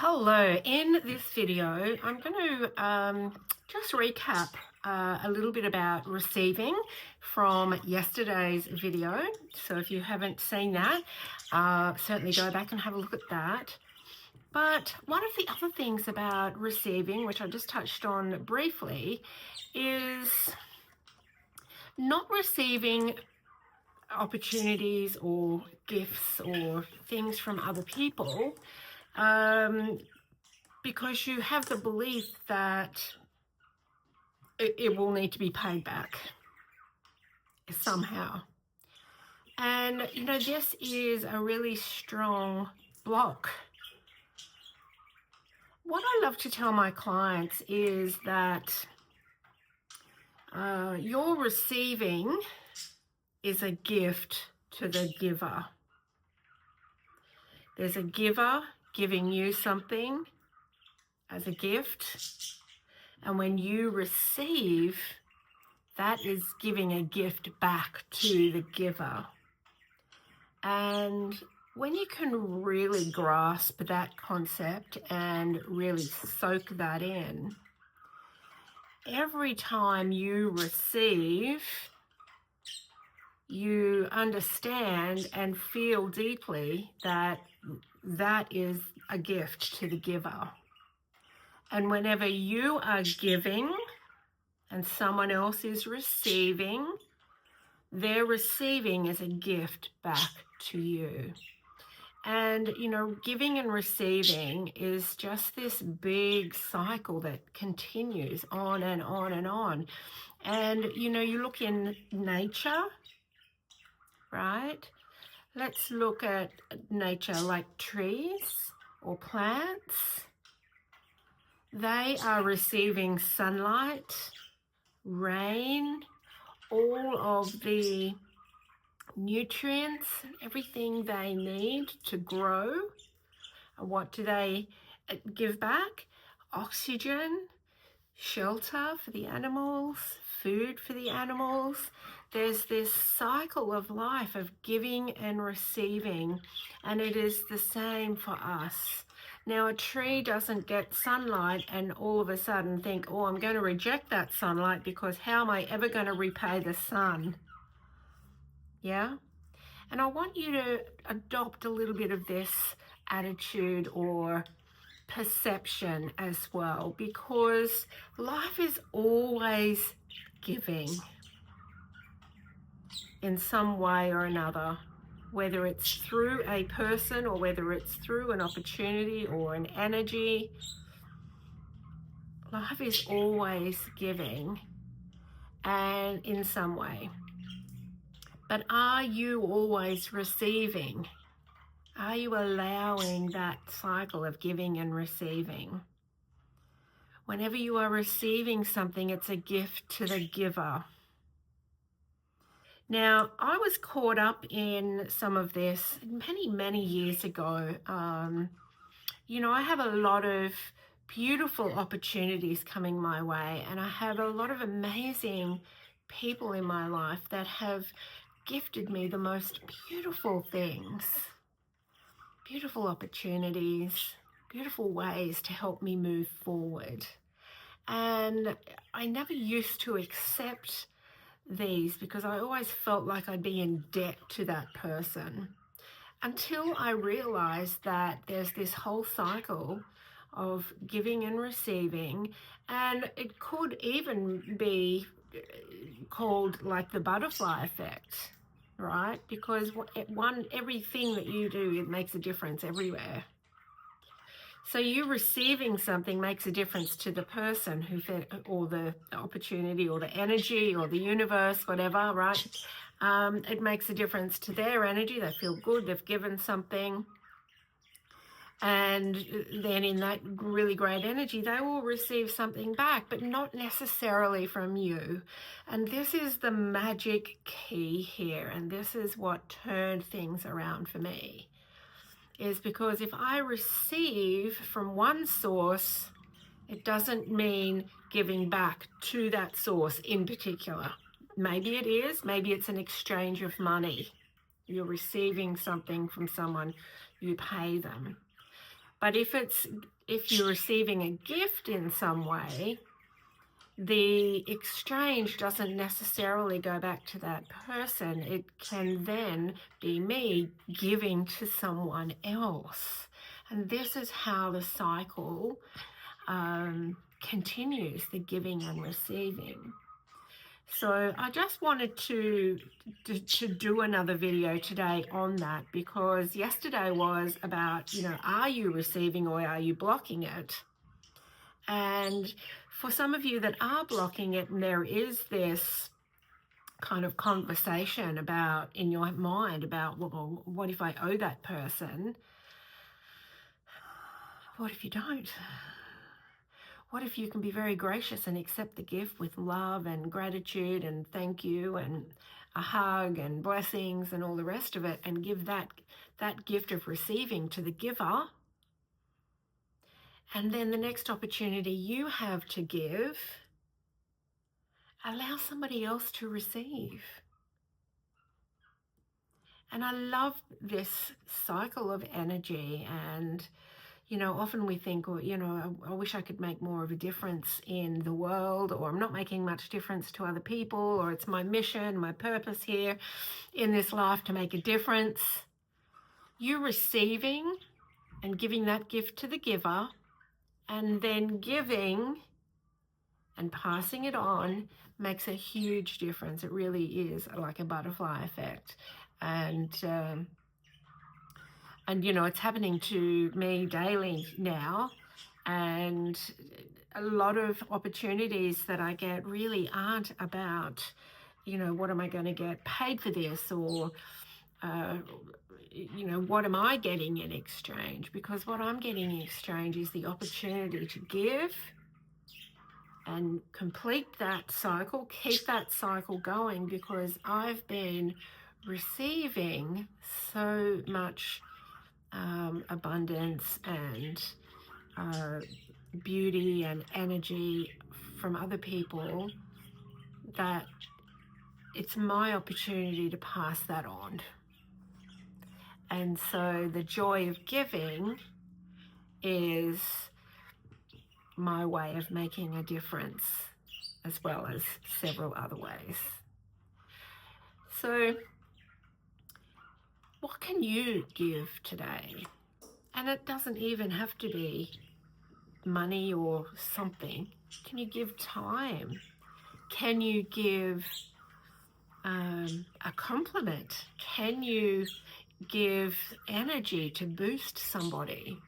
Hello, in this video I'm going to just recap a little bit about receiving from yesterday's video. So if you haven't seen that, certainly go back and have a look at that. But one of the other things about receiving, which I just touched on briefly, is not receiving opportunities or gifts or things from other people because you have the belief that it will need to be paid back somehow. And, you know, this is a really strong block. What I love to tell my clients is that your receiving is a gift to the giver. There's a giver giving you something as a gift, and when you receive, that is giving a gift back to the giver. And when you can really grasp that concept and really soak that in, every time you receive, you understand and feel deeply that that is a gift to the giver. And whenever you are giving and someone else is receiving, their receiving is a gift back to you. And, you know, giving and receiving is just this big cycle that continues on and on and on. And, you know, you look in nature, right? Let's look at nature like trees or plants. They are receiving sunlight, rain, all of the nutrients, everything they need to grow. And what do they give back? Oxygen, shelter for the animals, food for the animals. There's this cycle of life of giving and receiving, and it is the same for us. Now, a tree doesn't get sunlight and all of a sudden think, oh, I'm going to reject that sunlight because how am I ever going to repay the sun? Yeah? And I want you to adopt a little bit of this attitude or perception as well, because life is always giving in some way or another, whether it's through a person or whether it's through an opportunity or an energy. Life is always giving, and in some way. But are you always receiving? Are you allowing that cycle of giving and receiving? Whenever you are receiving something, it's a gift to the giver. Now, I was caught up in some of this many years ago. You know, I have a lot of beautiful opportunities coming my way, and I have a lot of amazing people in my life that have gifted me the most beautiful things, beautiful opportunities, beautiful ways to help me move forward. And I never used to accept these because I always felt like I'd be in debt to that person, until I realized that there's this whole cycle of giving and receiving, and it could even be called like the butterfly effect, right? Because everything that you do, it makes a difference everywhere. So you receiving something makes a difference to the person who fed, or the opportunity or the energy or the universe, whatever, right? It makes a difference to their energy. They feel good, they've given something. And then in that really great energy, they will receive something back, but not necessarily from you. And this is the magic key here. And this is what turned things around for me. Is because if I receive from one source, it doesn't mean giving back to that source in particular. Maybe it is, maybe it's an exchange of money. You're receiving something from someone, you pay them. But if you're receiving a gift in some way, the exchange doesn't necessarily go back to that person. It can then be me giving to someone else. And this is how the cycle continues, the giving and receiving. So I just wanted to do another video today on that, because yesterday was about, are you receiving or are you blocking it? And for some of you that are blocking it, and there is this kind of conversation about in your mind about, well, what if I owe that person? What if you don't? What if you can be very gracious and accept the gift with love and gratitude and thank you and a hug and blessings and all the rest of it, and give that gift of receiving to the giver? And then the next opportunity you have to give, allow somebody else to receive. And I love this cycle of energy. And often we think, I wish I could make more of a difference in the world, or I'm not making much difference to other people, or it's my mission, my purpose here in this life to make a difference. You receiving and giving that gift to the giver, and then giving and passing it on, makes a huge difference. It really is like a butterfly effect. And it's happening to me daily now. And a lot of opportunities that I get really aren't about, what am I going to get paid for this, or, what am I getting in exchange? Because what I'm getting in exchange is the opportunity to give and complete that cycle, keep that cycle going, because I've been receiving so much abundance and beauty and energy from other people, that it's my opportunity to pass that on. And so the joy of giving is my way of making a difference, as well as several other ways. So what can you give today? And it doesn't even have to be money or something. Can you give time? Can you give a compliment? Can you give energy to boost somebody?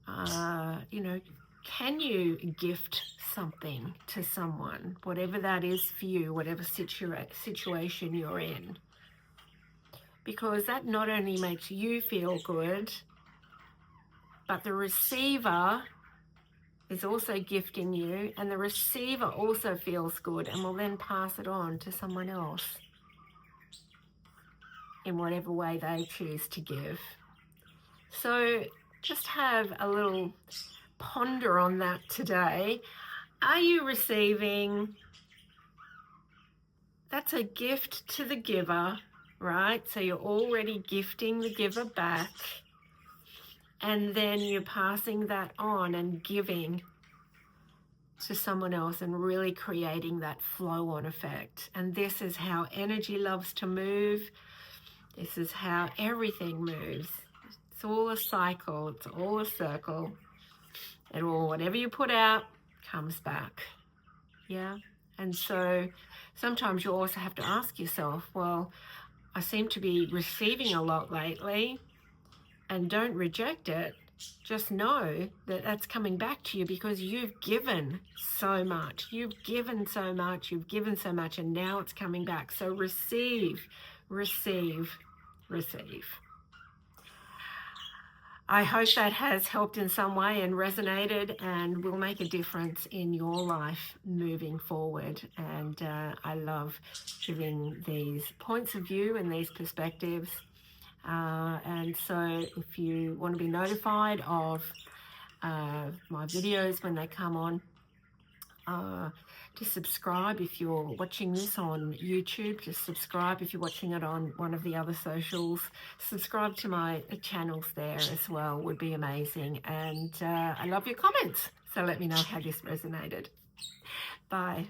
Can you gift something to someone, whatever that is for you, whatever situation you're in? Because that not only makes you feel good, but the receiver is also gifting you, and the receiver also feels good and will then pass it on to someone else in whatever way they choose to give. So just have a little ponder on that today. Are you receiving? That's a gift to the giver, right? So you're already gifting the giver back, and then you're passing that on and giving to someone else and really creating that flow-on effect. And this is how energy loves to move. This is how everything moves. It's all a cycle. It's all a circle. And all, whatever you put out comes back. Yeah. And so sometimes you also have to ask yourself, well, I seem to be receiving a lot lately, and don't reject it. Just know that that's coming back to you, because you've given so much. You've given so much. You've given so much, and now it's coming back. So receive, receive, receive. I hope that has helped in some way and resonated and will make a difference in your life moving forward. And I love giving these points of view and these perspectives. And so if you want to be notified of my videos when they come on, Just subscribe if you're watching this on YouTube. Just subscribe if you're watching it on one of the other socials. Subscribe to my channels there as well, would be amazing. And I love your comments. So let me know how this resonated. Bye.